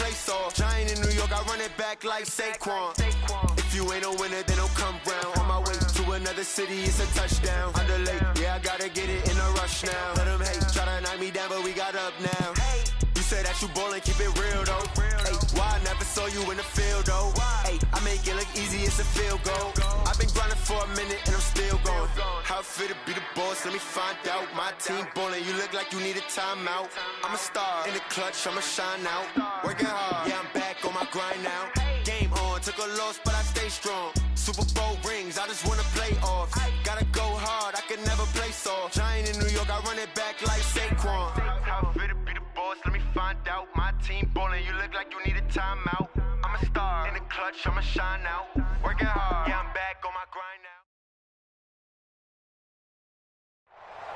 place off. Giant in New York, I run it back like Saquon. If you ain't a winner, then don't come round. On my way to another city, it's a touchdown. Underlay, yeah, I gotta get it in a rush now. Let them hate, try to knock me down, but we got up now. You say that you ballin', keep it real though. Hey, why I never saw you in the field though? Hey, I make it look easy, it's a field goal. I've been grinding for a minute and I'm still going. How it feel to be the boss, let me find out. My team ballin', you look like you need a timeout. I'm a star in the clutch, I'ma shine out. Working hard, yeah, I'm back on my grind now. Game on, took a loss, but I stay strong. Super Bowl rings, I just wanna play off. Gotta go hard, I can never play soft. Giant in New York, I run it back like Saquon. How it feel to be the boss, let me find out. My team ballin', you look like you need a timeout. I'm a star in the clutch, I'ma shine out. Working hard, yeah, I'm back on my grind now.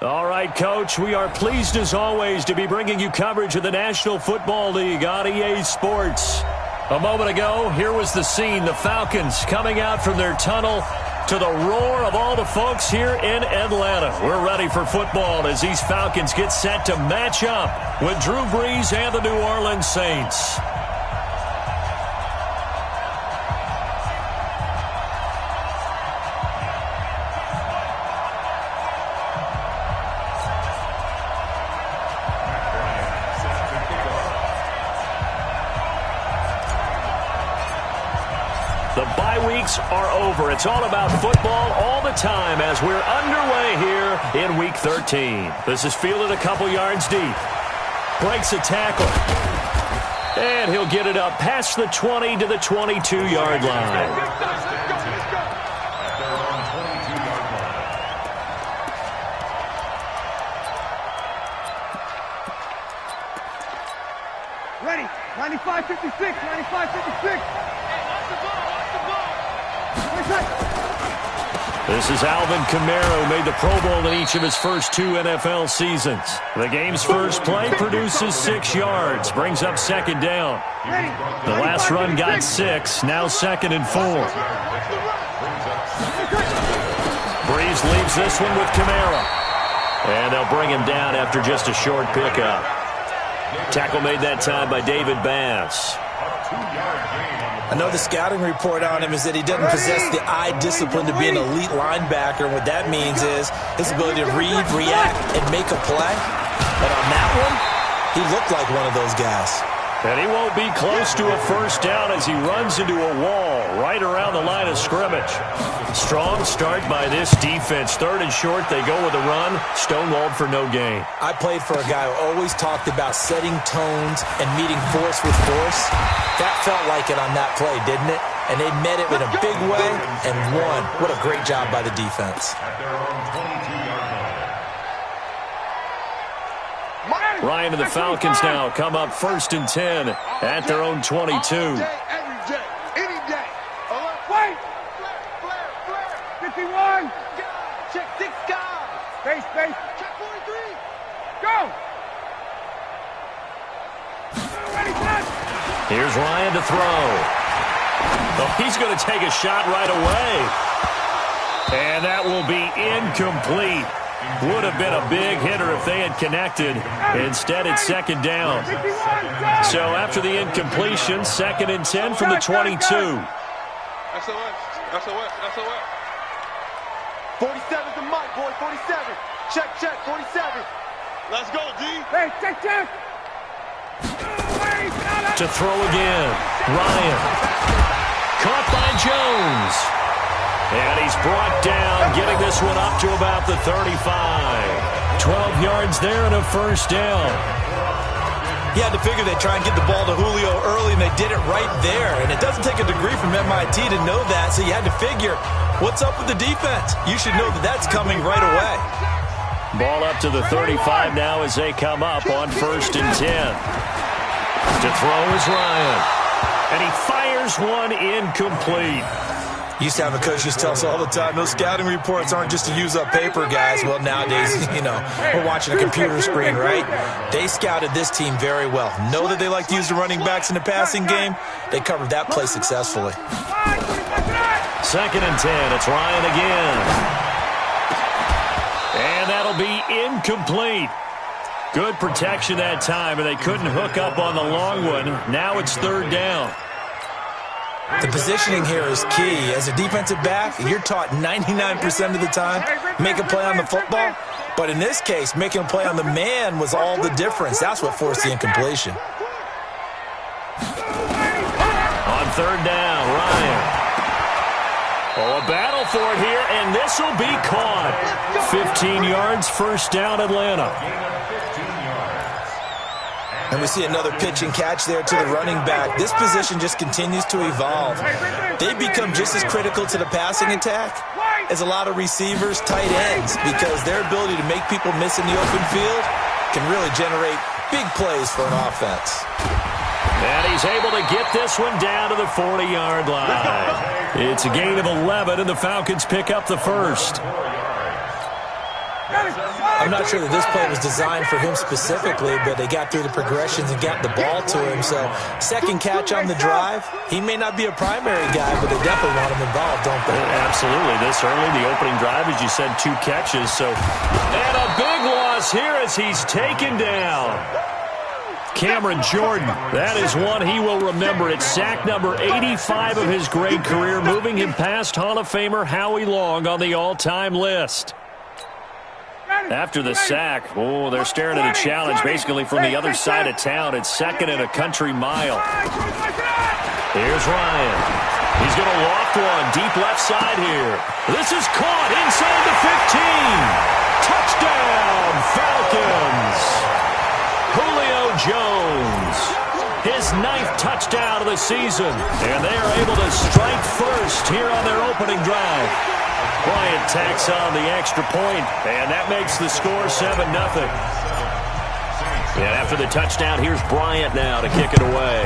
All right, Coach, we are pleased as always to be bringing you coverage of the National Football League on EA Sports. A moment ago, here was the scene, the Falcons coming out from their tunnel to the roar of all the folks here in Atlanta. We're ready for football as these Falcons get set to match up with Drew Brees and the New Orleans Saints. The bye weeks are over. It's all about football all the time as we're underway here in Week 13. This is fielded a couple yards deep. Breaks a tackle. And he'll get it up past the 20 to the 22-yard line. Ready, 95-56, 95-56. This is Alvin Kamara, who made the Pro Bowl in each of his first 2 NFL seasons. The game's first play produces 6 yards, brings up second down. The last run got 6, now 2nd and 4. Brees leaves this one with Kamara. And they'll bring him down after just a short pickup. Tackle made that time by David Bass. I know the scouting report on him is that he doesn't possess the eye discipline to be an elite linebacker. And what that means is his ability to read, react, and make a play. But on that one, he looked like one of those guys. And he won't be close to a first down as he runs into a wall right around the line of scrimmage. Strong start by this defense. 3rd and short, they go with a run. Stonewalled for no gain. I played for a guy who always talked about setting tones and meeting force with force. That felt like it on that play, didn't it? And they met it in a big way and won. What a great job by the defense. Ryan and the Falcons now come up 1st and 10 at their own 22. Every day, any day. Wait! 51! Check 6 guys! Space. Check 43! Go! Ready, set! Here's Ryan to throw. Oh, he's going to take a shot right away. And that will be incomplete. Would have been a big hitter if they had connected. Instead, it's 2nd down. So after the incompletion, 2nd and 10 from the 22. SOS. 47's the mic, boy. 47. Check, 47. Let's go, D. Hey, check. To throw again. Ryan. Caught by Jones. And he's brought down, getting this one up to about the 35. 12 yards there and a first down. He had to figure they'd try and get the ball to Julio early, and they did it right there. And it doesn't take a degree from MIT to know that, so you had to figure, what's up with the defense? You should know that that's coming right away. Ball up to the 35 now as they come up on 1st and 10. To throw is Ryan. And he fires one incomplete. Used to have a coach used to tell us all the time, those scouting reports aren't just to use up paper, guys. Well, nowadays, we're watching a computer screen, right? They scouted this team very well. Know that they like to use the running backs in the passing game. They covered that play successfully. 2nd and 10. It's Ryan again. And that'll be incomplete. Good protection that time, and they couldn't hook up on the long one. Now it's third down. The positioning here is key. As a defensive back, you're taught 99% of the time, make a play on the football. But in this case, making a play on the man was all the difference. That's what forced the incompletion. On third down, Ryan. Oh, a battle for it here, and this will be caught. 15 yards, first down, Atlanta. And we see another pitch and catch there to the running back. This position just continues to evolve. They become just as critical to the passing attack as a lot of receivers, tight ends, because their ability to make people miss in the open field can really generate big plays for an offense. And he's able to get this one down to the 40-yard line. It's a gain of 11, and the Falcons pick up the first. I'm not sure that this play was designed for him specifically, but they got through the progressions and got the ball to him. So second catch on the drive. He may not be a primary guy, but they definitely want him involved, don't they? Absolutely. This early, the opening drive, as you said, 2 catches. And a big loss here as he's taken down. Cameron Jordan, that is one he will remember. It's sack number 85 of his great career, moving him past Hall of Famer Howie Long on the all-time list. After the sack, they're staring at a challenge basically from the other side of town. It's second and a country mile. Here's Ryan. He's going to loft one deep left side here. This is caught inside the 15. Touchdown, Falcons. Julio Jones. His 9th touchdown of the season. And they are able to strike first here on their opening drive. Bryant tacks on the extra point, and that makes the score 7-0. And after the touchdown, here's Bryant now to kick it away.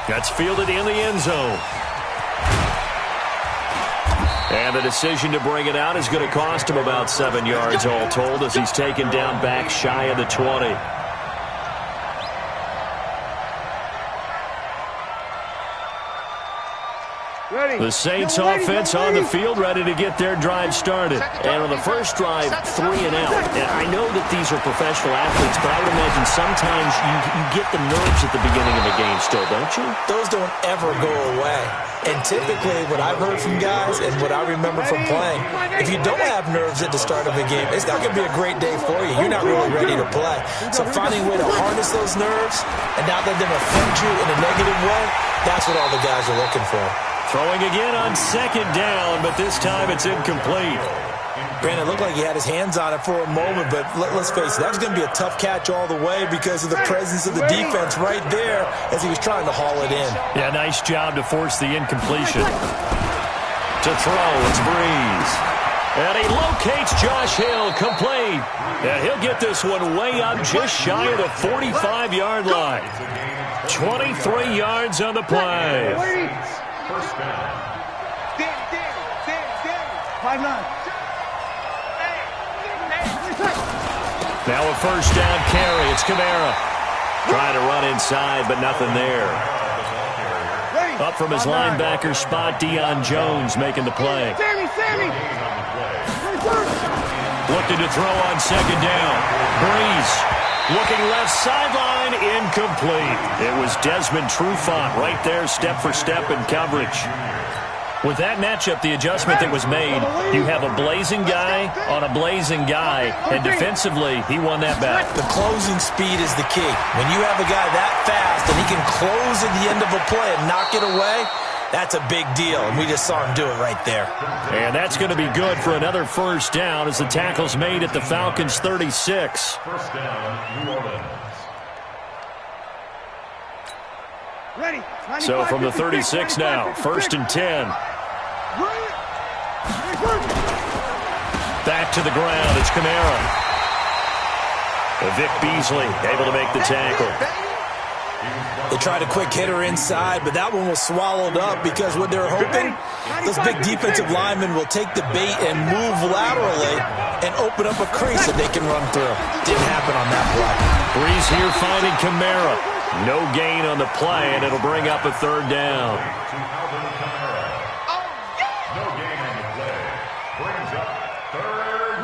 That's fielded in the end zone. And the decision to bring it out is going to cost him about 7 yards all told as he's taken down back shy of the 20. The Saints offense on the field, ready to get their drive started. And on the first drive, 3 and out. And I know that these are professional athletes, but I would imagine sometimes you get the nerves at the beginning of a game still, don't you? Those don't ever go away. And typically what I've heard from guys and what I remember from playing, if you don't have nerves at the start of a game, it's not going to be a great day for you. You're not really ready to play. So finding a way to harness those nerves and not let them affect you in a negative way, that's what all the guys are looking for. Throwing again on second down, but this time it's incomplete. Brandon, it looked like he had his hands on it for a moment, but let's face it, that was going to be a tough catch all the way because of the presence of the defense right there as he was trying to haul it in. Yeah, nice job to force the incompletion. To throw, it's Breeze. And he locates Josh Hill, complete. And he'll get this one way up just shy of the 45-yard line. 23 yards on the play. First down. Now a first down carry. It's Kamara. Trying to run inside, but nothing there. Up from his linebacker spot, Deion Jones making the play. Looking to throw on second down. Breeze. Looking left sideline, incomplete. It was Desmond Trufant right there, step for step in coverage. With that matchup, the adjustment that was made, you have a blazing guy on a blazing guy, and defensively, he won that battle. The closing speed is the key. When you have a guy that fast and he can close at the end of a play and knock it away, that's a big deal, and we just saw him do it right there. And that's going to be good for another first down as the tackle's made at the Falcons' 36. First down, New Orleans. So from the 36 now, 1st and 10. Back to the ground, it's Kamara. Vic Beasley able to make the tackle. They tried a quick hitter inside, but that one was swallowed up because what they're hoping, those big defensive linemen will take the bait and move laterally and open up a crease that they can run through. Didn't happen on that play. Breeze here finding Kamara. No gain on the play, and it'll bring up a third down.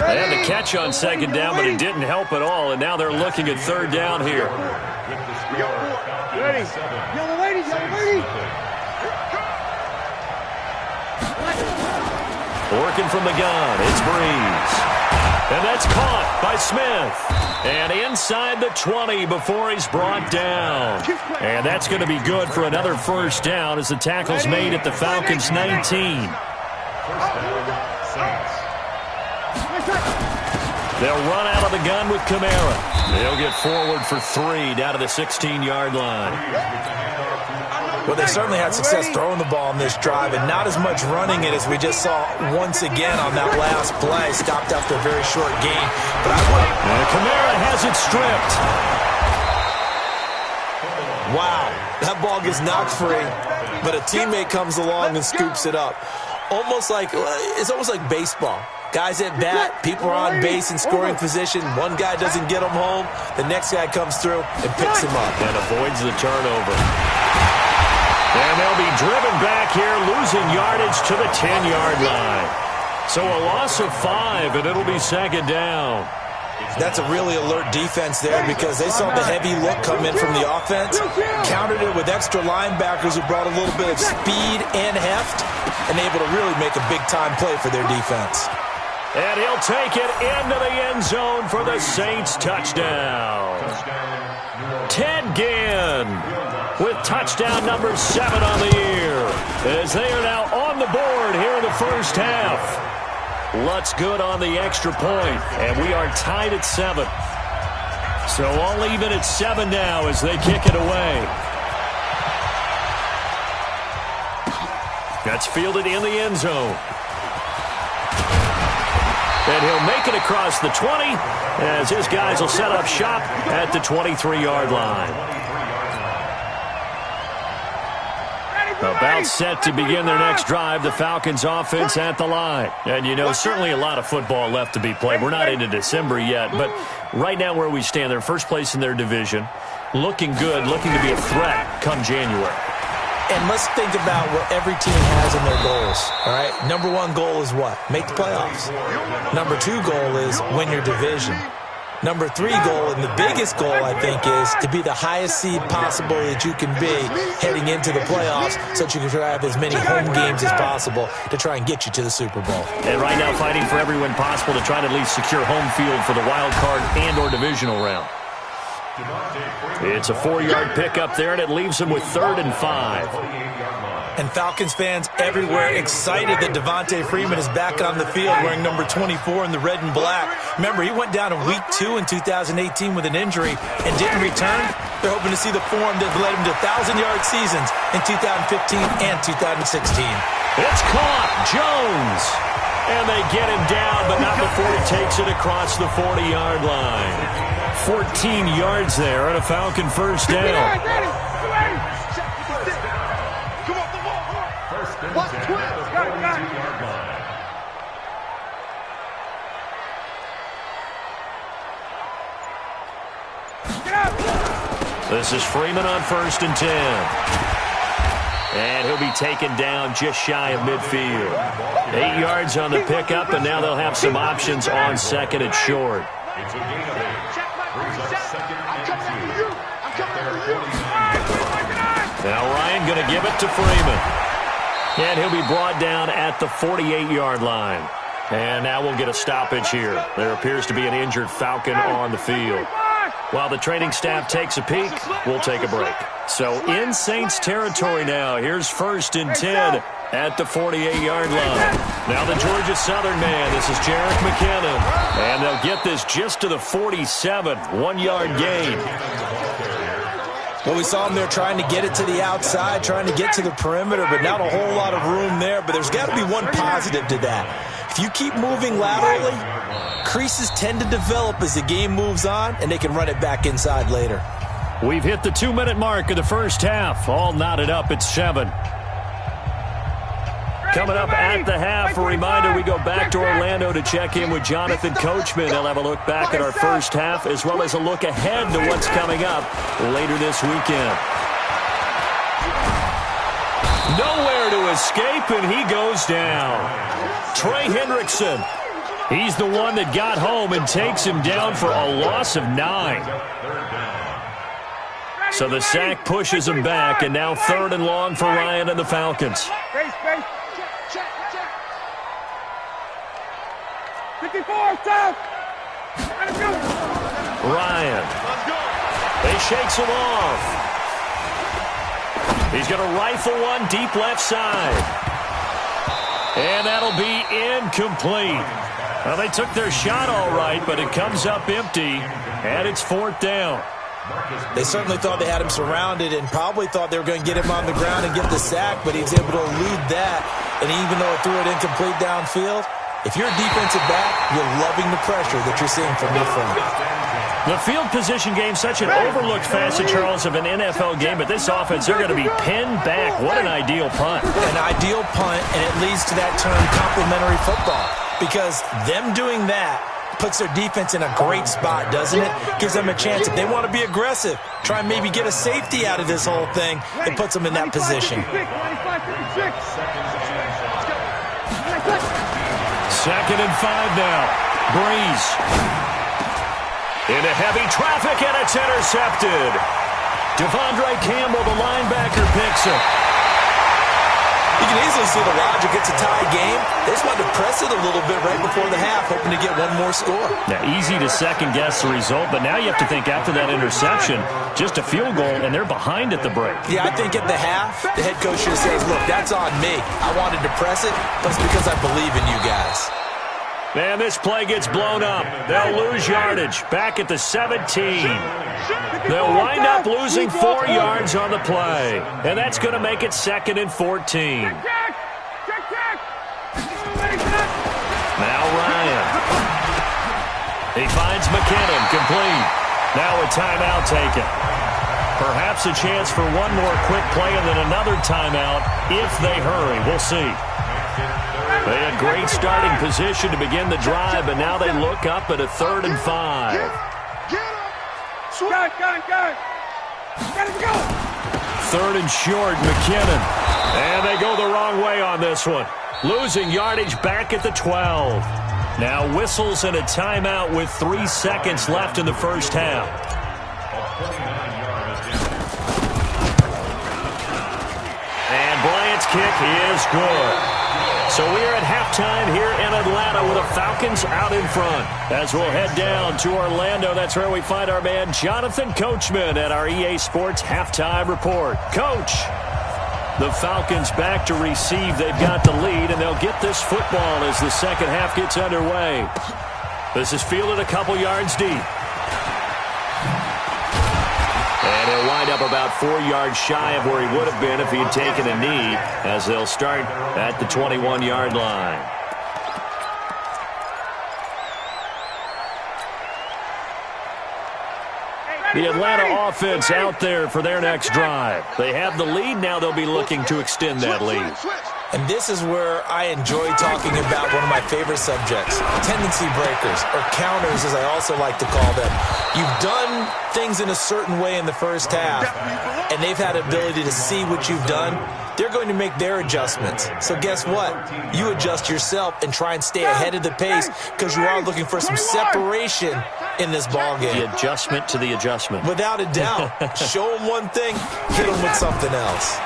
They had the catch on second down, but it didn't help at all, and now they're looking at third down here. Ready. Yellow lady, yellow lady. Working from the gun, it's Breeze. And that's caught by Smith. And inside the 20 before he's brought down. And that's going to be good for another first down as the tackle's made at the Falcons' 19. They'll run out of the gun with Kamara. They'll get forward for 3 down to the 16-yard line. Well, they certainly had success throwing the ball on this drive, and not as much running it as we just saw once again on that last play. Stopped after a very short gain. But and Kamara has it stripped. Wow, that ball gets knocked free, but a teammate comes along and scoops it up. It's almost like baseball. Guys at bat, people are on base in scoring position. One guy doesn't get him home. The next guy comes through and picks him up. And avoids the turnover. And they'll be driven back here, losing yardage to the 10-yard line. So a loss of 5, and it'll be second down. That's a really alert defense there because they saw the heavy look come in from the offense, countered it with extra linebackers who brought a little bit of speed and heft, and able to really make a big-time play for their defense. And he'll take it into the end zone for the Saints touchdown. Ted Ginn with touchdown number 7 on the year as they are now on the board here in the first half. Lutz good on the extra point, and we are tied at 7. So all even at 7 now as they kick it away. That's fielded in the end zone. And he'll make it across the 20 as his guys will set up shop at the 23-yard line. About set to begin their next drive, the Falcons offense at the line. And, you know, certainly a lot of football left to be played. We're not into December yet, but right now where we stand, they're first place in their division, looking good, looking to be a threat come January. And let's think about what every team has in their goals, all right? Number 1 goal is what? Make the playoffs. Number 2 goal is win your division. Number 3 goal, and the biggest goal, I think, is to be the highest seed possible that you can be heading into the playoffs so that you can try to have as many home games as possible to try and get you to the Super Bowl. And right now fighting for every win possible to try to at least secure home field for the wild card and or divisional round. It's a 4-yard pickup there, and it leaves them with 3rd and 5. And Falcons fans everywhere excited that Devontae Freeman is back on the field wearing number 24 in the red and black. Remember, he went down in week 2 in 2018 with an injury and didn't return. They're hoping to see the form that led him to 1,000-yard seasons in 2015 and 2016. It's caught. Jones. And they get him down, but not before he takes it across the 40-yard line. 14 yards there and a Falcon first down. This is Freeman on 1st and 10. And he'll be taken down just shy of midfield. 8 yards on the pickup, and now they'll have some options on 2nd and short. Now Ryan going to give it to Freeman. And he'll be brought down at the 48-yard line. And now we'll get a stoppage here. There appears to be an injured Falcon on the field. While the training staff takes a peek, we'll take a break. So in Saints territory now. Here's 1st and 10 at the 48-yard line. Now the Georgia Southern man. This is Jerick McKinnon. And they'll get this just to the 47. 1-yard gain. Well, we saw him there trying to get it to the outside, trying to get to the perimeter, but not a whole lot of room there. But there's got to be one positive to that. If you keep moving laterally, creases tend to develop as the game moves on, and they can run it back inside later. We've hit the 2-minute mark of the first half. All knotted up at 7. Coming up at the half, a reminder, we go back to Orlando to check in with Jonathan Coachman. They'll have a look back at our first half as well as a look ahead to what's coming up later this weekend. Nowhere to escape, and he goes down. Trey Hendrickson He's the one that got home and takes him down for a loss of 9. So the sack pushes him back, and now 3rd and long for Ryan and the Falcons. 54, stop! Ryan. He shakes him off. He's going to rifle one deep left side. And that'll be incomplete. Well, they took their shot all right, but it comes up empty, and it's 4th down. They certainly thought they had him surrounded and probably thought they were going to get him on the ground and get the sack, but he was able to elude that. And even though it threw it incomplete downfield, if you're a defensive back, you're loving the pressure that you're seeing from your front. The field position game, such an overlooked facet, Charles, of an NFL game, but this offense, they're going to be pinned back. What an ideal punt. An ideal punt, and it leads to that term complementary football, because them doing that puts their defense in a great spot, doesn't it? Gives them a chance. If they want to be aggressive, try and maybe get a safety out of this whole thing, it puts them in that position. 2nd and 5 now. Breeze. Into heavy traffic, and it's intercepted. Devondre Campbell, the linebacker, picks it. You can easily see the logic. It's a tie game. They just wanted to press it a little bit right before the half, hoping to get one more score. Now, easy to second-guess the result, but now you have to think after that interception, just a field goal, and they're behind at the break. Yeah, I think at the half, the head coach just says, look, that's on me. I wanted to press it, but it's because I believe in you guys. Man, this play gets blown up. They'll lose yardage back at the 17. They'll wind up losing 4 yards on the play, and that's going to make it 2nd and 14. Now Ryan. He finds McKinnon, complete. Now a timeout taken. Perhaps a chance for one more quick play and then another timeout if they hurry. We'll see. They had great starting position to begin the drive, but now they look up at a 3rd and 5. Go. 3rd and short, McKinnon. And they go the wrong way on this one. Losing yardage back at the 12. Now whistles and a timeout with 3 seconds left in the first half. And Bryant's kick is good. So we're at halftime here in Atlanta with the Falcons out in front. As we'll head down to Orlando, that's where we find our man Jonathan Coachman at our EA Sports Halftime Report. Coach, the Falcons back to receive. They've got the lead, and they'll get this football as the second half gets underway. This is fielded a couple yards deep. And he'll wind up about 4 yards shy of where he would have been if he had taken a knee, as they'll start at the 21-yard line. The Atlanta offense out there for their next drive. They have the lead. Now they'll be looking to extend that lead. And this is where I enjoy talking about one of my favorite subjects, tendency breakers, or counters as I also like to call them. You've done things in a certain way in the first half, and they've had ability to see what you've done. They're going to make their adjustments. So guess what? You adjust yourself and try and stay ahead of the pace because you are looking for some separation in this ball game. The adjustment to the adjustment. Without a doubt. Show them one thing, hit them with something else.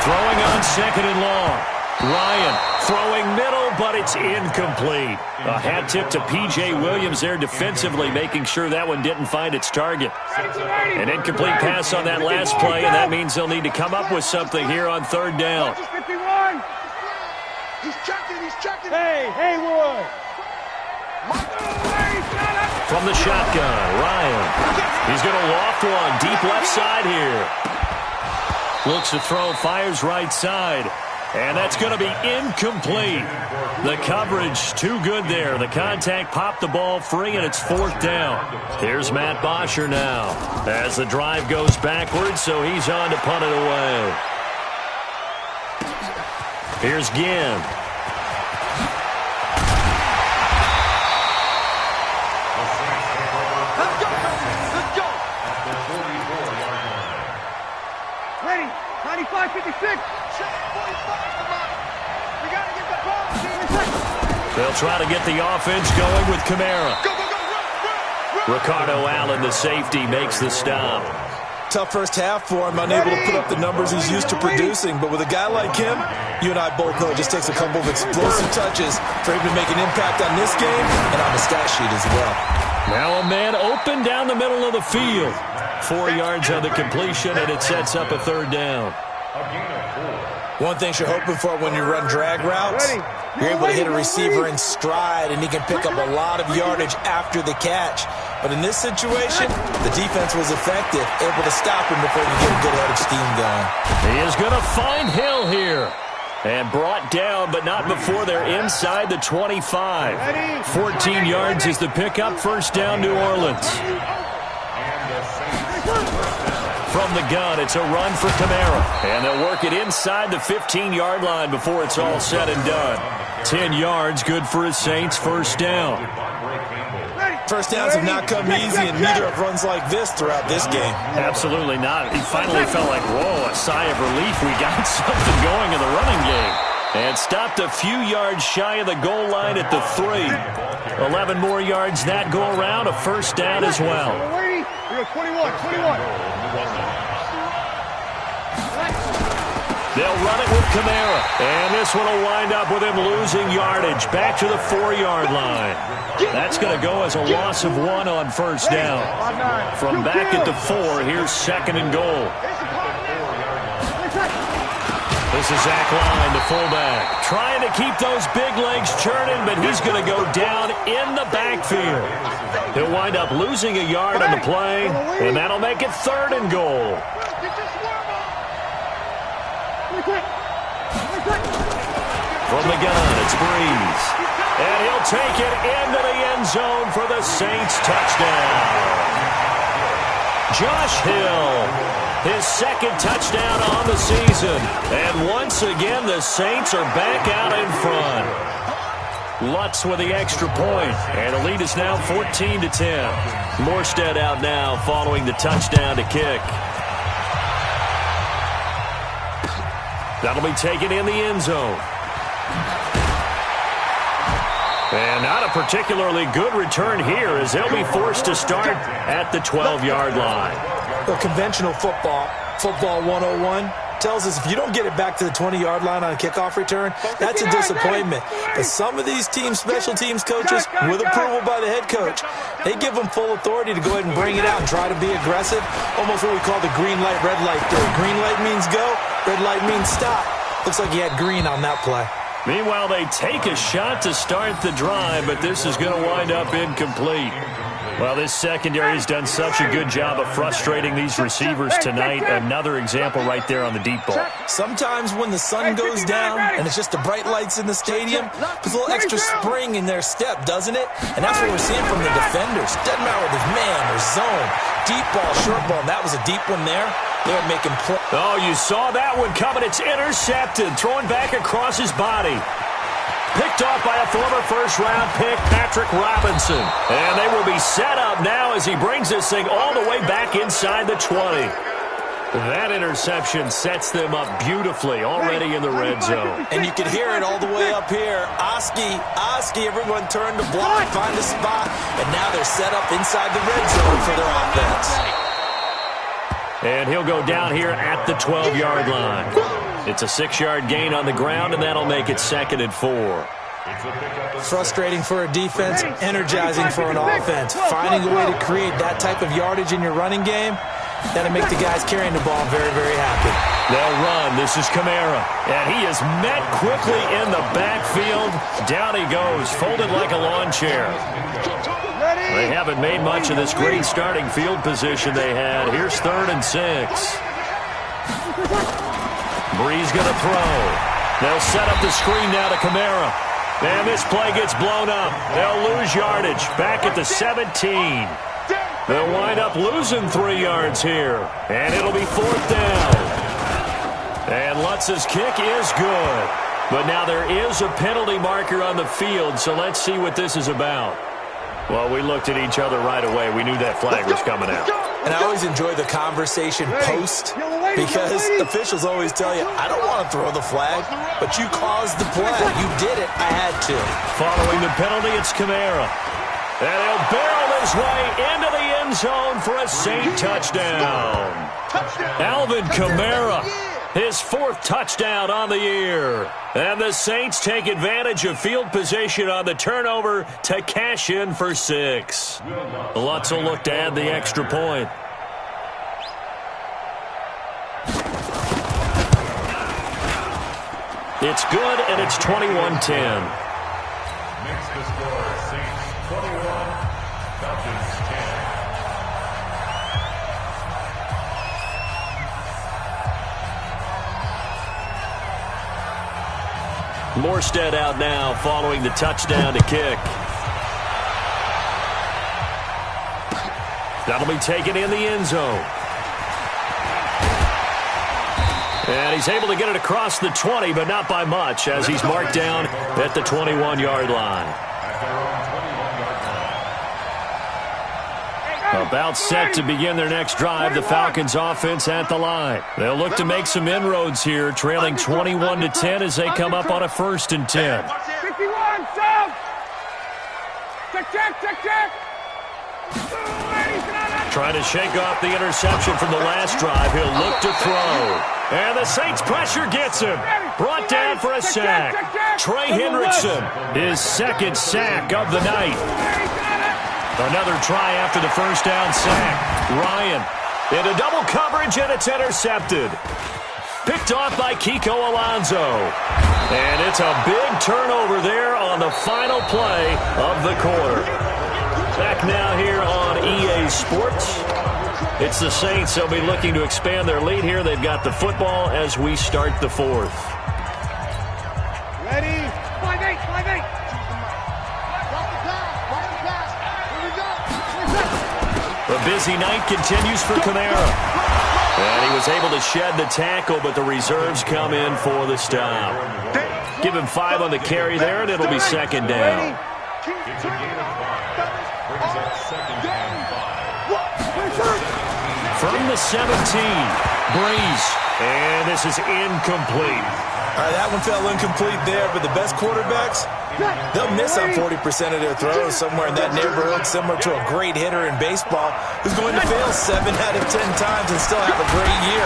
Throwing on 2nd and long. Ryan throwing middle, but it's incomplete. A hat tip to P.J. Williams there defensively, making sure that one didn't find its target. An incomplete pass on that last play, and that means they'll need to come up with something here on 3rd down. He's checking. Hey, Haywood. From the shotgun, Ryan. He's going to loft one deep left side here. Looks to throw, fires right side. And that's going to be incomplete. The coverage too good there. The contact popped the ball free, and it's 4th down. Here's Matt Bosher now as the drive goes backwards, so he's on to punt it away. Here's Ginn. Let's go. Ready, 95-56. We got to get the ball. They'll try to get the offense going with Kamara. Ricardo Allen, the safety, makes the stop. Tough first half for him, unable to put up the numbers he's used to producing. But with a guy like him, you and I both know it just takes a couple of explosive touches for him to make an impact on this game and on the stat sheet as well. Now a man open down the middle of the field. 4 yards on the completion, and it sets up a third down. One thing you're hoping for when you run drag routes, you're able to hit a receiver in stride, and he can pick up a lot of yardage after the catch. But in this situation, the defense was effective, able to stop him before he get a good head of steam going. He is going to find Hill here. And brought down, but not before they're inside the 25. 14 yards is the pickup. First down, New Orleans. From the gun, it's a run for Kamara. And they'll work it inside the 15-yard line before it's all said and done. 10 yards, good for his Saints. First down. First downs have not come easy, and neither have runs like this throughout this game. Absolutely not. He finally felt like, whoa, a sigh of relief. We got something going in the running game. And stopped a few yards shy of the goal line at the 3. 11 more yards that go around, a first down as well. We go 21. They'll run it with Kamara. And this one will wind up with him losing yardage back to the 4-yard line. That's going to go as a loss of 1 on first down. From back at the 4, here's second and goal. This is Zach Line, the fullback, trying to keep those big legs churning, but he's going to go down in the backfield. He'll wind up losing a yard on the play, and that'll make it third and goal. From the gun, it's Breeze. And he'll take it into the end zone for the Saints touchdown. Josh Hill, his second touchdown on the season. And once again, the Saints are back out in front. Lutz with the extra point. And the lead is now 14-10. Morstead out now following the touchdown to kick. That'll be taken in the end zone. And not a particularly good return here as they'll be forced to start at the 12-yard line. Well, conventional football 101, tells us if you don't get it back to the 20-yard line on a kickoff return, that's a disappointment. But some of these teams, special teams coaches, with approval by the head coach, they give them full authority to go ahead and bring it out and try to be aggressive, almost what we call the green light, red light theory. Green light means go, red light means stop. Looks like he had green on that play. Meanwhile, they take a shot to start the drive, but this is going to wind up incomplete. Well, this secondary has done such a good job of frustrating these receivers tonight. Another example right there on the deep ball. Sometimes when the sun goes down and it's just the bright lights in the stadium, there's a little extra spring in their step, doesn't it? And that's what we're seeing from the defenders. Doesn't matter whether it's man or zone, deep ball, short ball, and that was a deep one there. They're making play. Oh, you saw that one coming. It's intercepted, thrown back across his body. Picked off by a former first-round pick, Patrick Robinson. And they will be set up now as he brings this thing all the way back inside the 20. That interception sets them up beautifully already in the red zone. And you can hear it all the way up here. Oski, everyone turned to block, find a spot, and now they're set up inside the red zone for their offense. And he'll go down here at the 12-yard line. It's a 6-yard gain on the ground, and that'll make it 2nd and 4. Frustrating for a defense, energizing for an offense. Finding a way to create that type of yardage in your running game, that'll make the guys carrying the ball very, very happy. They'll run. This is Kamara. And he is met quickly in the backfield. Down he goes, folded like a lawn chair. They haven't made much of this great starting field position they had. Here's 3rd and 6. Breeze going to throw. They'll set up the screen now to Kamara. And this play gets blown up. They'll lose yardage back at the 17. They'll wind up losing 3 yards here. And it'll be 4th down. And Lutz's kick is good. But now there is a penalty marker on the field, so let's see what this is about. Well, we looked at each other right away. We knew that flag was coming out. And I always enjoy the conversation post because officials always tell you, I don't want to throw the flag, but you caused the play. You did it. I had to. Following the penalty, it's Kamara. And he'll barrel his way into the end zone for a Saint touchdown. Alvin Kamara, his 4th touchdown on the year. And the Saints take advantage of field position on the turnover to cash in for 6. Lutz will look to add the extra point. It's good, and it's 21-10. Makes the score Saints 21, Falcons 10. Morstead out now following the touchdown to kick. That'll be taken in the end zone. And he's able to get it across the 20, but not by much, as he's marked down at the 21-yard line. About set to begin their next drive, the Falcons offense at the line. They'll look to make some inroads here, trailing 21-10 as they come up on a 1st and 10. 51, South! Check. Trying to shake off the interception from the last drive. He'll look to throw. And the Saints pressure gets him. Brought down for a sack. Trey Hendrickson, his 2nd sack of the night. Another try after the first down sack. Ryan into double coverage, and it's intercepted. Picked off by Kiko Alonso. And it's a big turnover there on the final play of the quarter. Back now here on EA Sports. It's the Saints. They'll be looking to expand their lead here. They've got the football as we start the 4th. Ready? 5-8. The busy night continues for Kamara. And he was able to shed the tackle, but the reserves come in for the stop. Give him 5 on the carry there, and it'll be 2nd down. From the 17, Breeze. And this is incomplete. All right, that one fell incomplete there, but the best quarterbacks, they'll miss on 40% of their throws, somewhere in that neighborhood, similar to a great hitter in baseball who's going to fail 7 out of 10 times and still have a great year.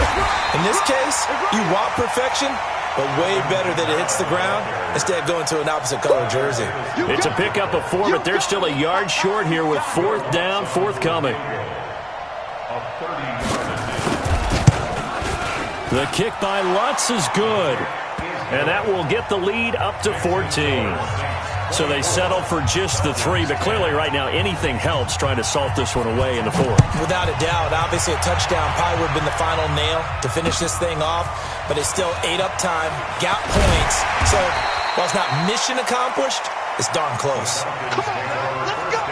In this case, you want perfection, but way better that it hits the ground instead of going to an opposite color jersey. It's a pickup of 4, but they're still a yard short here with 4th down, forthcoming. The kick by Lutz is good. And that will get the lead up to 14. So they settle for just the 3, but clearly right now anything helps trying to salt this one away in the 4th. Without a doubt, obviously a touchdown probably would have been the final nail to finish this thing off, but it's still 8 up time, got points. So while it's not mission accomplished, it's darn close. Come on, man, let's go!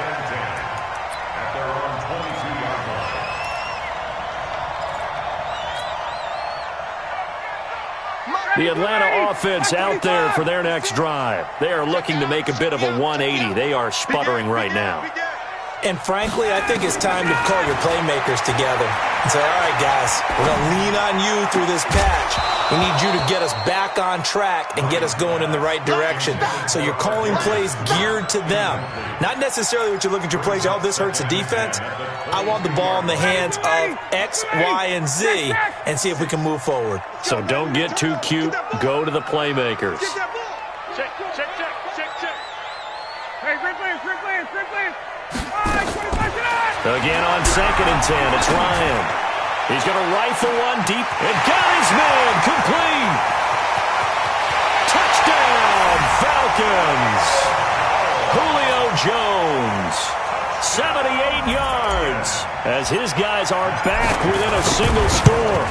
The Atlanta offense out there for their next drive. They are looking to make a bit of a 180. They are sputtering right now. And frankly, I think it's time to call your playmakers together and say, all right, guys, we're going to lean on you through this patch. We need you to get us back on track and get us going in the right direction. So you're calling plays geared to them. Not necessarily what you're looking at your plays. Oh, this hurts the defense. I want the ball in the hands of X, Y, and Z and see if we can move forward. So don't get too cute. Go to the playmakers. Check. Hey, Rick Lance. Again on 2nd and 10, it's Ryan. He's going to rifle one deep and got his man complete. Touchdown, Falcons. Julio Jones, 78 yards, as his guys are back within a single score.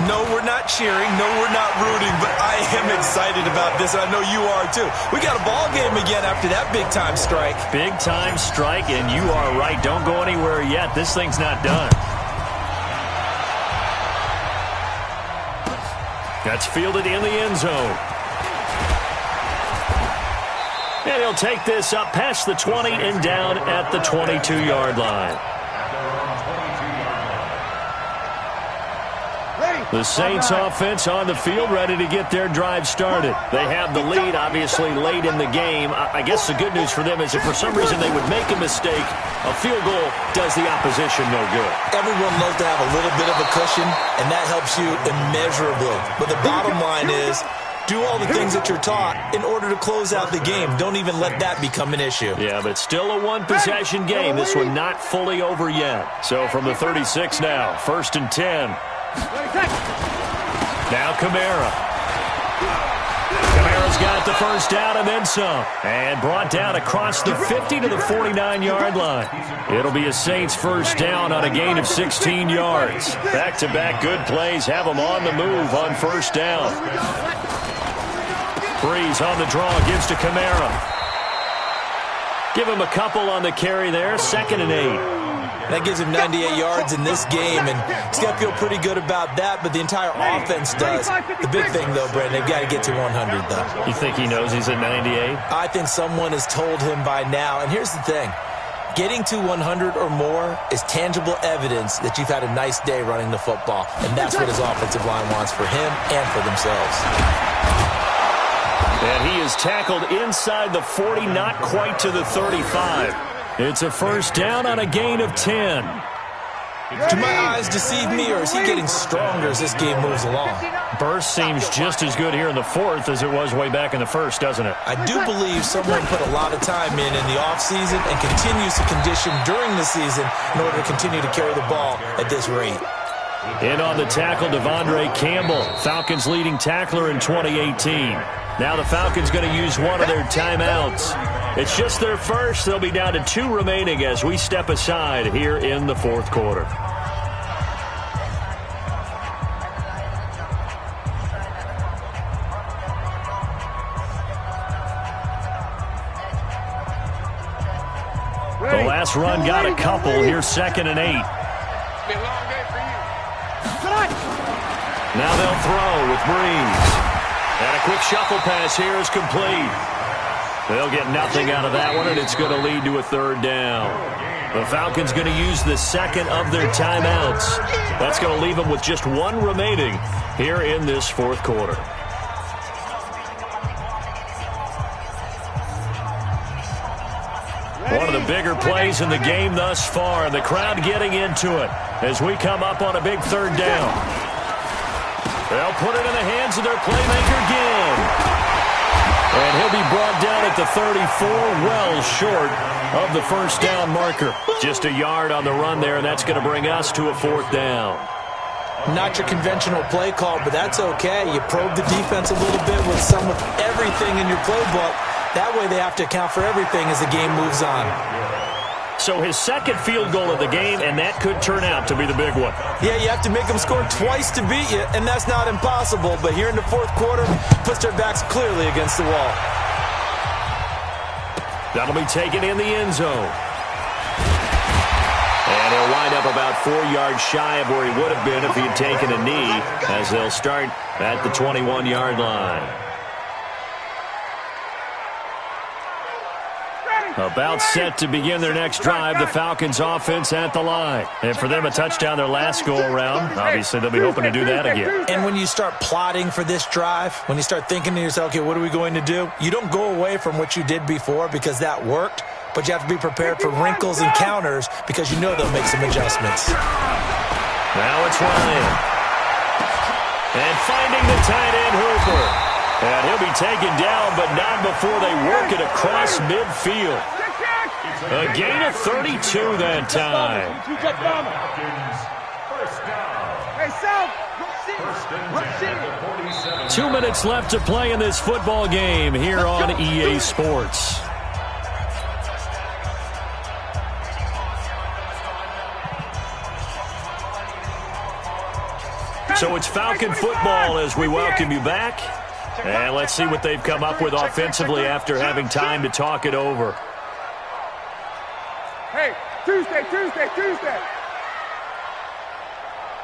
No, we're not cheering. No, we're not rooting, but I am excited about this, and I know you are too. We got a ball game again after that big-time strike. Big-time strike, and you are right. Don't go anywhere yet. This thing's not done. That's fielded in the end zone. And he'll take this up past the 20 and down at the 22-yard line. The Saints offense on the field, ready to get their drive started. They have the lead, obviously, late in the game. I guess the good news for them is if for some reason they would make a mistake, a field goal does the opposition no good. Everyone loves to have a little bit of a cushion, and that helps you immeasurably. But the bottom line is, do all the things that you're taught in order to close out the game. Don't even let that become an issue. Yeah, but still a one-possession game. This one not fully over yet. So from the 36 now, 1st and 10. Now Kamara. Kamara's got the first down and then some. And brought down across the 50 to the 49-yard line. It'll be a Saints first down on a gain of 16 yards. Back-to-back good plays have them on the move on first down. Breeze on the draw, gives to Kamara. Give him a couple on the carry there, 2nd and 8. That gives him 98 yards in this game, and he's got to feel pretty good about that, but the entire offense does. The big thing, though, Brandon, they've got to get to 100, though. You think he knows he's at 98? I think someone has told him by now, and here's the thing. Getting to 100 or more is tangible evidence that you've had a nice day running the football, and that's what his offensive line wants for him and for themselves. And he is tackled inside the 40, not quite to the 35. It's a first down on a gain of 10. Do my eyes deceive me, or is he getting stronger as this game moves along? Burst seems just as good here in the 4th as it was way back in the 1st, doesn't it? I do believe someone put a lot of time in the offseason and continues to condition during the season in order to continue to carry the ball at this rate. In on the tackle, Devondre Campbell, Falcons leading tackler in 2018. Now the Falcons going to use one of their timeouts. It's just their first. They'll be down to 2 remaining as we step aside here in the 4th quarter. The last run got a couple. Here's 2nd and 8. Now they'll throw with Breeze. And a quick shuffle pass here is complete. They'll get nothing out of that one, and it's going to lead to a 3rd down. The Falcons going to use the 2nd of their timeouts. That's going to leave them with just 1 remaining here in this 4th quarter. One of the bigger plays in the game thus far, and the crowd getting into it as we come up on a big 3rd down. They'll put it in the hands of their playmaker again. And he'll be brought down at the 34, well short of the first down marker. Just a yard on the run there, and that's going to bring us to a 4th down. Not your conventional play call, but that's okay. You probe the defense a little bit with some of everything in your playbook. That way they have to account for everything as the game moves on. So his 2nd field goal of the game, and that could turn out to be the big one. Yeah, you have to make them score twice to beat you, and that's not impossible. But here in the 4th quarter, puts their backs clearly against the wall. That'll be taken in the end zone. And he'll wind up about 4 yards shy of where he would have been if he had taken a knee, as they'll start at the 21-yard line. About set to begin their next drive, the Falcons offense at the line. And for them, a touchdown their last go-around. Obviously, they'll be hoping to do that again. And when you start plotting for this drive, when you start thinking to yourself, okay, what are we going to do? You don't go away from what you did before because that worked, but you have to be prepared for wrinkles and counters because you know they'll make some adjustments. Now it's Ryan. And finding the tight end, Hooper. And he'll be taken down, but not before they work it across midfield. A gain of 32 that time. 2 minutes left to play in this football game here on EA Sports. So it's Falcon football as we welcome you back. And let's see what they've come up with offensively after having time to talk it over. Hey, Tuesday.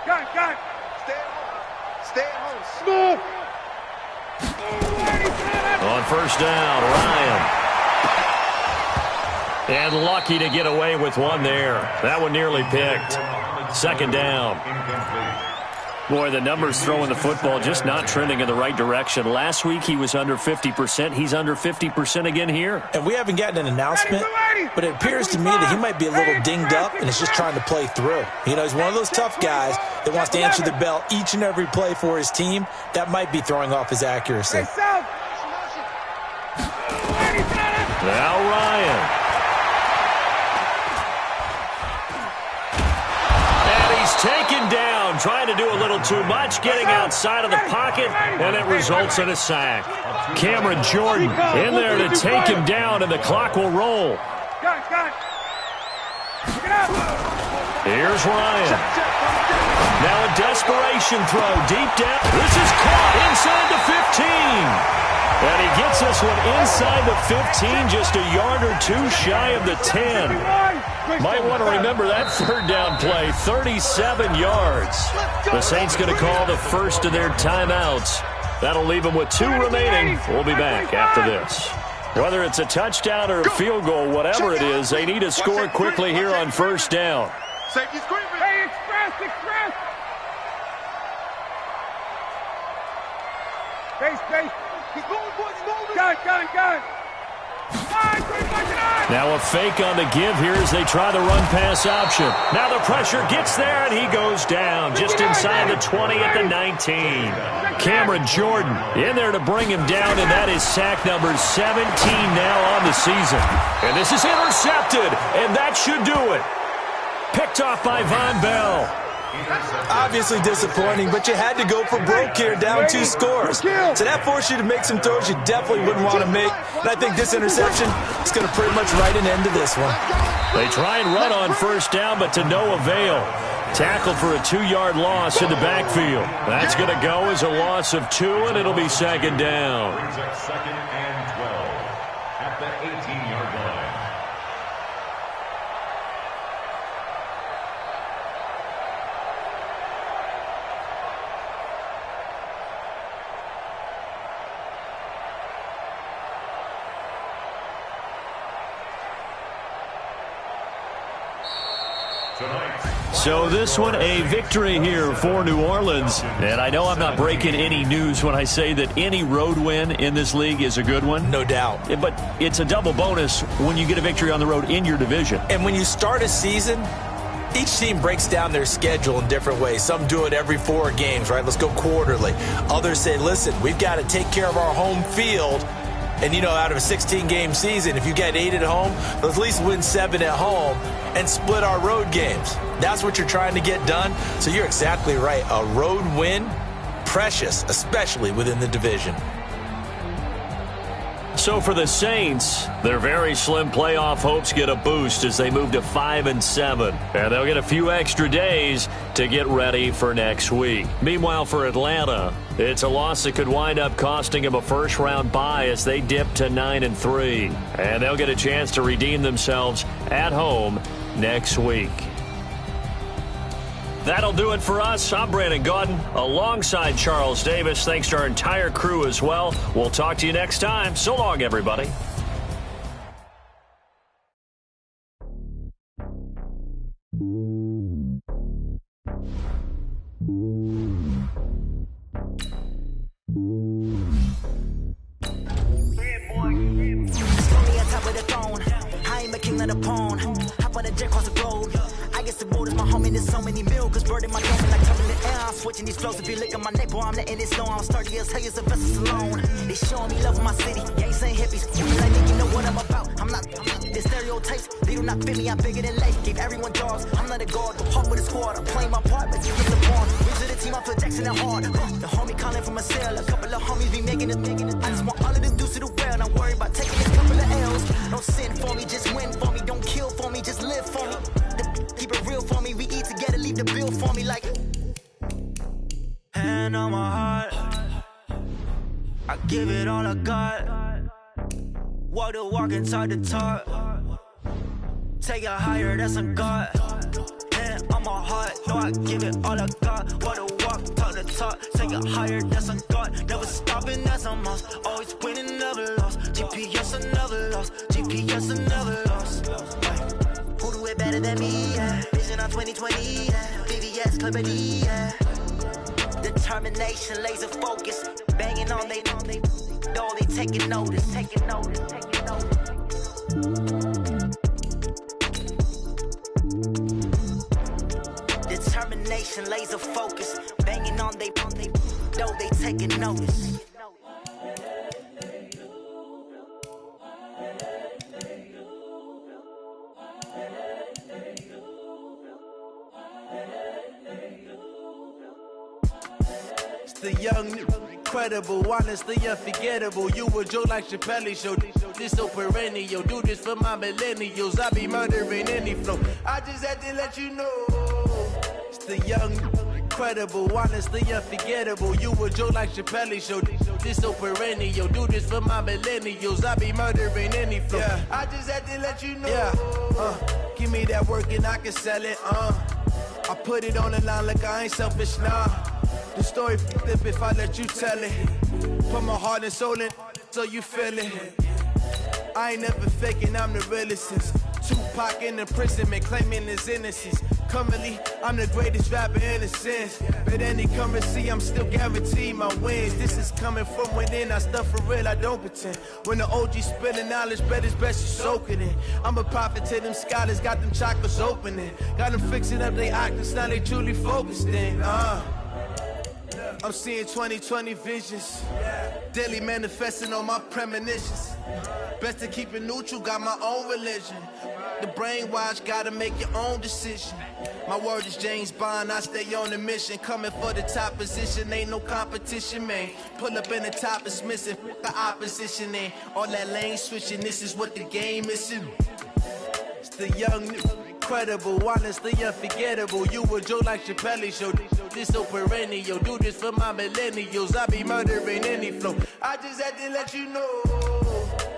Got. Stay at home. Smooth. On first down, Ryan. And lucky to get away with one there. That one nearly picked. Second down. Boy, the numbers throwing the football just not trending in the right direction. Last week he was under 50%. He's under 50% again here. And we haven't gotten an announcement, but it appears to me that he might be a little dinged up and is just trying to play through. You know, he's one of those tough guys that wants to answer the bell each and every play for his team. That might be throwing off his accuracy. Now Ryan. Taken down, trying to do a little too much, getting outside of the pocket, and it results in a sack. Cameron Jordan in there to take him down, and the clock will roll. Here's Ryan. Now a desperation throw deep down. This is caught inside the 15. And he gets this one inside the 15, just a yard or two shy of the 10. Might want to remember that third down play, 37 yards. The Saints going to call the first of their timeouts. That'll leave them with 2 remaining. We'll be back after this. Whether it's a touchdown or a field goal, whatever it is, they need to score quickly here on first down. Safety screaming. Hey, express. Base. He's moving, boys, moving. Gun. Now a fake on the give here as they try the run-pass option. Now the pressure gets there, and he goes down just inside the 20 at the 19. Cameron Jordan in there to bring him down, and that is sack number 17 now on the season. And this is intercepted, and that should do it. Picked off by Von Bell. Obviously disappointing, but you had to go for broke here, down 2 scores. So that forced you to make some throws you definitely wouldn't want to make. And I think this interception is going to pretty much write an end to this one. They try and run on first down, but to no avail. Tackled for a 2-yard loss in the backfield. That's going to go as a loss of 2, and it'll be second down. Brings up 2nd and 12 at the 18-yard line. So this one, a victory here for New Orleans. And I know I'm not breaking any news when I say that any road win in this league is a good one. No doubt. But it's a double bonus when you get a victory on the road in your division. And when you start a season, each team breaks down their schedule in different ways. Some do it every 4 games, right? Let's go quarterly. Others say, listen, we've got to take care of our home field. And, you know, out of a 16-game season, if you get 8 at home, let's at least win 7 at home and split our road games. That's what you're trying to get done. So you're exactly right. A road win, precious, especially within the division. So for the Saints, their very slim playoff hopes get a boost as they move to 5-7. And they'll get a few extra days to get ready for next week. Meanwhile, for Atlanta, it's a loss that could wind up costing them a first-round bye as they dip to 9-3. And they'll get a chance to redeem themselves at home next week. That'll do it for us. I'm Brandon Gaudin alongside Charles Davis. Thanks to our entire crew as well. We'll talk to you next time. So long, everybody. Switching these flows, if you look at my neck, boy, I'm letting it slow. I'm sturdy as hell, as a vessel alone. They showing me love in my city. You ain't saying hippies. You like me, you know what I'm about. I'm not the stereotypes. They do not fit me. I'm bigger than life. Gave everyone jobs. I'm not a guard, but part with a squad. I'm playing my part, but you get the bond. Where's the team? I feel Jackson and hard. The homie calling from a cell. A couple of homies be making it. I just want all of them dudes to the well. Don't worry about taking a couple of L's. Don't sin for me, just win for me. Don't kill for me, just live for me. Keep it real for me. We eat together, leave the bill for me like. Hand on my heart, I give it all I got. Walk the walk and talk the talk. Take it higher, that's a God. Hand on my heart, no, I give it all I got. Walk the walk, talk the talk. talk, take it higher, that's a God. Never stopping, that's a must. Always winning, never lost. GPS, I never lost. GPS, I never lost. Who do it better than me? Yeah. Vision on 2020. Yeah. VVS, Clippity. Yeah. Determination, laser focus. Banging on they though they taking notice. Determination, laser focus. Banging on they though they taking notice. The young, incredible, honestly unforgettable. You a Joe like Chappelle show. This so perennial. Do this for my millennials. I be murdering any flow. I just had to let you know. It's the young, incredible, honestly unforgettable. You a Joe like Chappelle show. This so perennial. Do this for my millennials. I be murdering any flow. Yeah. I just had to let you know. Yeah. Give me that work and I can sell it. I put it on the line like I ain't selfish, nah. The story flip if I let you tell it. Put my heart and soul in so you feel it. I ain't never faking, I'm the realest since Tupac in imprisonment, claiming his innocence. Currently, I'm the greatest rapper in a sense. But any currency, I'm still guaranteed my wins. This is coming from within, I stuff for real, I don't pretend. When the OG spilling knowledge, bet it's best you soak it in. I'm a prophet to them scholars, got them chakras opening. Got them fixing up they octaves, now they truly focused in. I'm seeing 2020 visions, daily manifesting on my premonitions. Best to keep it neutral, got my own religion. The brainwash, gotta make your own decision. My word is James Bond, I stay on a mission. Coming for the top position, ain't no competition, man. Pull up in the top, it's missing, the opposition ain't. All that lane switching, this is what the game is. It's the young, incredible, honestly unforgettable. You a Joe like Chappelle show. This so perennial. Do this for my millennials. I be murdering any flow. I just had to let you know.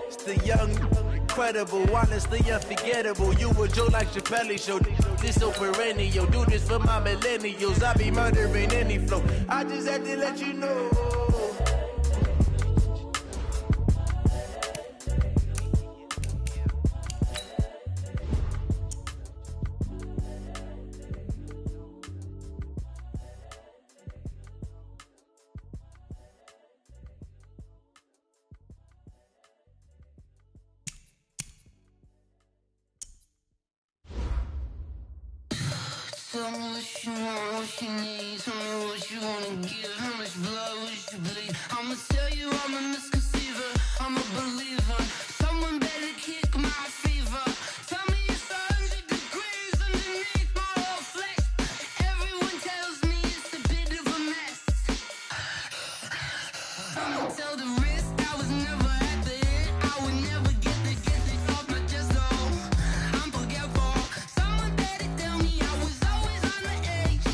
It's the young, incredible, honestly unforgettable. You a Joe like Chappelle show. This so perennial. Do this for my millennials. I be murdering any flow. I just had to let you know. Tell me what you want, what you need. Tell me what you wanna give. How much blood would you bleed? I'ma tell you I'm a misconceiver. I'm a believer. Someone better kick my fever. Tell me it's 100 degrees underneath my whole flesh. Everyone tells me it's a bit of a mess. I'ma tell the risk I was never at the hit. I would never get it off my chest though. I'm forgetful. Someone better tell me I was always on the edge.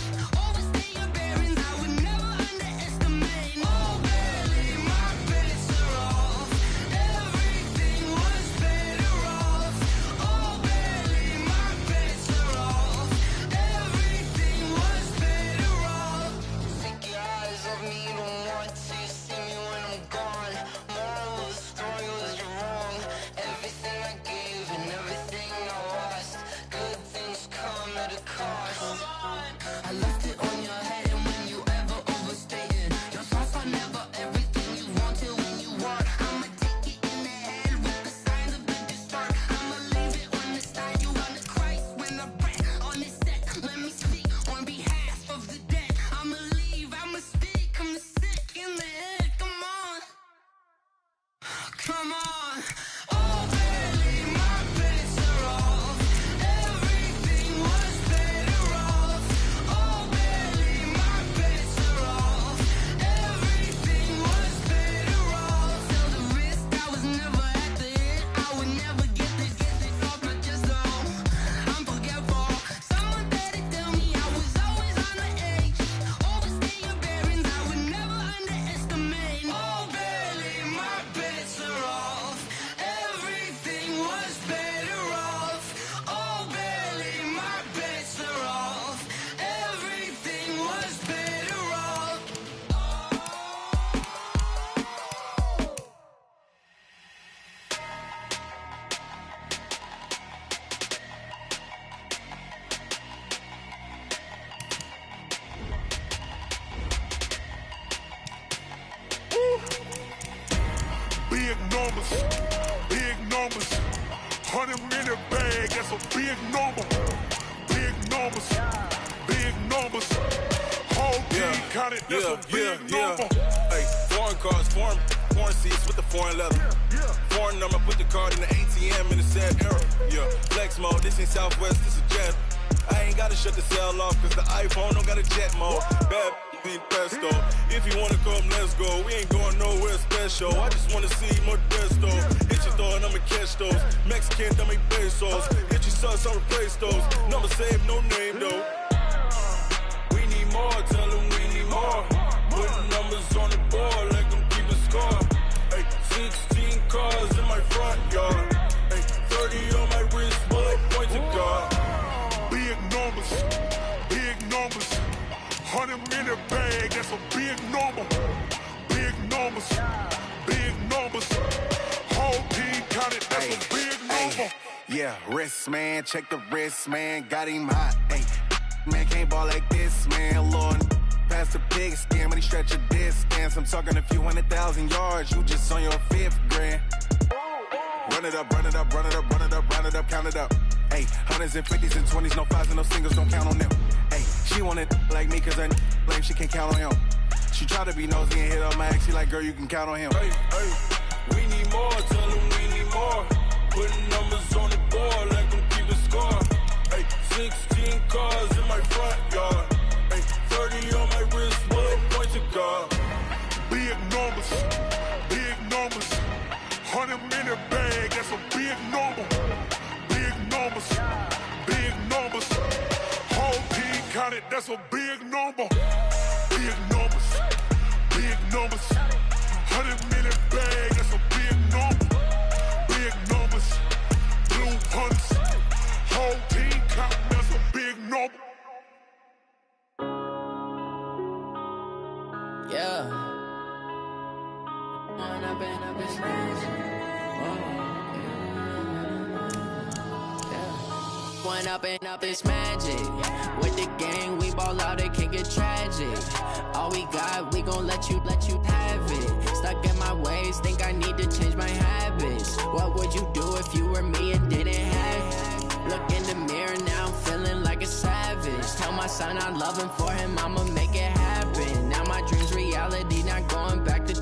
Overstay your bearings, I would never underestimate. Oh, barely, my bets are off. Everything was better off. Oh, barely, my bets are off. Everything was better off. Take your eyes off me, you don't want to see me when I'm gone. Moral of the story was you're wrong. Everything I gave and everything I lost. Good things come at a cost. I left it on your head, and when you ever overstay it, your thoughts are never everything you wanted when you want. I'ma take it in the head with the signs of the distort. I'ma leave it on the side. You on the Christ when I pray on this set. Let me speak on behalf of the dead. I'ma leave, I'ma speak. I'm the sick in the head. Come on, come on. Oh, barely, my bets are off. Everything was better off. Oh, barely, my bets are off. Everything was better off. Tell the risk I was never at the hit. I would never get it off my chest though. I'm forgetful. Someone better tell me I was always on the edge. Overstay big numbers, big numbers. 100-minute bag, that's a big number. Big numbers, big numbers. Whole team counted, that's a big number. Hey, foreign cars, foreign seats with the foreign leather. Foreign number, put the card in the ATM in the sad era. Yeah, flex mode, this ain't Southwest, this is jet. I ain't gotta shut the cell off, cause the iPhone don't got a jet mode. Bad be pesto. If you wanna come, let's go. We ain't going nowhere special. I just wanna see Modesto. Hit your door and I'ma catch those. Mexican, dummy pesos. Hit your sons, I'll replace those. Number saved, no name though. We need more, tell them we need more. Putting numbers on the board, like them keeping score. Hey, 16 cars in my front yard. Hey, 30 on my wrist, bullet point to God. Big numbers, big numbers. 100-minute bag, that's a big number. Big numbers, big numbers. Whole team counted, that's a big number. Yeah, wrist man, check the wrist man, got him hot. Ay, man can't ball like this, man. Lord, past the pig skin, when he stretch a distance. I'm talking a few 100,000 yards, you just on your 5th grand. Run it up, run it up, run it up, run it up, run it up, count it up. Hey, 100s and 50s and 20s, no 5s and no singles, don't count on them. Hey, she wanted like me cause her lame, she can't count on him. She tried to be nosy and hit up my ex, she like, girl, you can count on him. Hey, we need more, tell them we need more. Putting numbers on the board, like them keeping score. Hey, 16 cars in my front yard. Hey, 30 on my wrist, bullet point to God. Big numbers, big numbers. 100-minute bag, that's a big number. Big numbers, big numbers. Whole team counted, that's a big number. Big numbers, big numbers. 100-minute bag, that's a big number. Big numbers, blue punts. Whole team counting, that's a big number. Yeah. One up and up is magic. With the gang, we ball out, it can get tragic. All we got, we gon' let you have it. Stuck in my ways, think I need to change my habits. What would you do if you were me and didn't have it? Look in the mirror now, I'm feeling like a savage. Tell my son I love him, for him I'ma make it happen. Now my dream's reality, not going back to.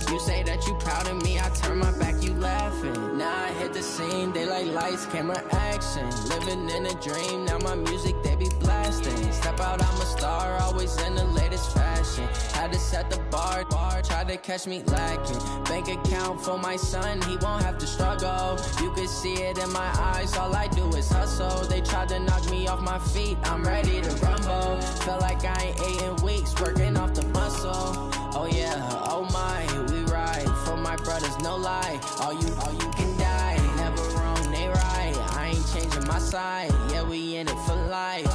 You say that you proud of me, I turn my back, you laughing. Now I hit the scene, they like lights, camera, action. Living in a dream, now my music, they be blasting. Step out, I'm a star, always in the latest fashion. Had to set the bar, try to catch me lacking. Bank account for my son, he won't have to struggle. You can see it in my eyes, all I do is hustle. They tried to knock me off my feet, I'm ready to rumble. Felt like I ain't ate in weeks, working off the muscle. Oh yeah, oh my, we ride for my brothers, no lie. All you can die, never wrong, they right. I ain't changing my side, yeah, we in it for life.